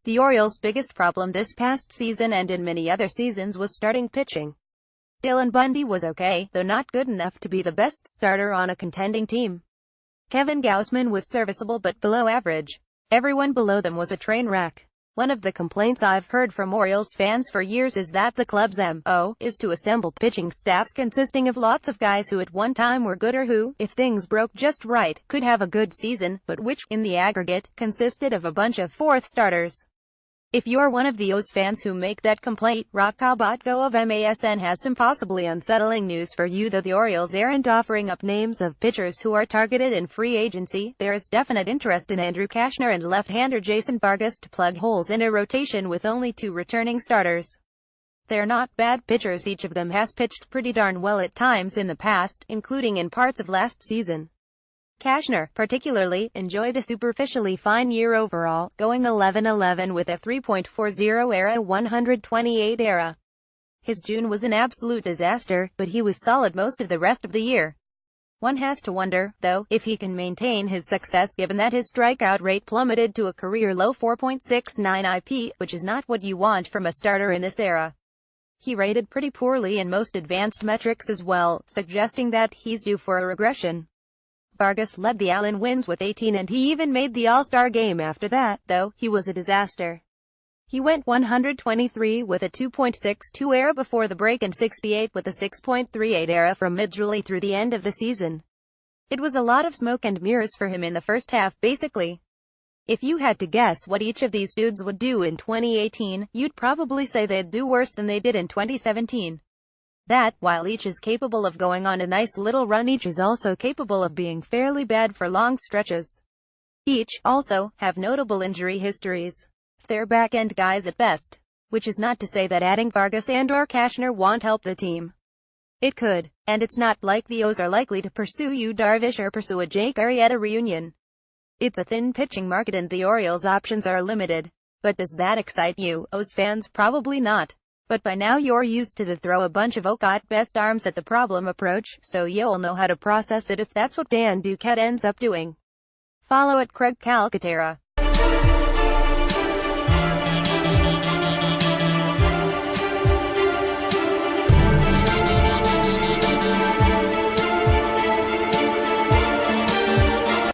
The Orioles' biggest problem this past season and in many other seasons was starting pitching. Dylan Bundy was okay, though not good enough to be the best starter on a contending team. Kevin Gausman was serviceable but below average. Everyone below them was a train wreck. One of the complaints I've heard from Orioles fans for years is that the club's MO is to assemble pitching staffs consisting of lots of guys who at one time were good or who, if things broke just right, could have a good season, but which, in the aggregate, consisted of a bunch of fourth starters. If you're one of the O's fans who make that complaint, Rock Cabatgo of MASN has some possibly unsettling news for you. Though the Orioles aren't offering up names of pitchers who are targeted in free agency, there is definite interest in Andrew Cashner and left-hander Jason Vargas to plug holes in a rotation with only 2 returning starters. They're not bad pitchers. Each of them has pitched pretty darn well at times in the past, including in parts of last season. Cashner, particularly, enjoyed a superficially fine year overall, going 11-11 with a 3.40 ERA 128 ERA. His June was an absolute disaster, but he was solid most of the rest of the year. One has to wonder, though, if he can maintain his success given that his strikeout rate plummeted to a career-low 4.69 IP, which is not what you want from a starter in this era. He rated pretty poorly in most advanced metrics as well, suggesting that he's due for a regression. Vargas led the Allen wins with 18 and he even made the All-Star game after that, though he was a disaster. He went 123 with a 2.62 ERA before the break and 68 with a 6.38 ERA from mid-July through the end of the season. It was a lot of smoke and mirrors for him in the first half, basically. If you had to guess what each of these dudes would do in 2018, you'd probably say they'd do worse than they did in 2017. That, while each is capable of going on a nice little run, each is also capable of being fairly bad for long stretches. Each, also, have notable injury histories. They're back-end guys at best. Which is not to say that adding Vargas and/or Cashner won't help the team. It could. And it's not like the O's are likely to pursue Yu Darvish or pursue a Jake Arrieta reunion. It's a thin pitching market and the Orioles' options are limited. But does that excite you, O's fans? Probably not. But by now you're used to the throw a bunch of got best arms at the problem approach, so you'll know how to process it if that's what Dan Duquette ends up doing. Follow at Craig Calcaterra.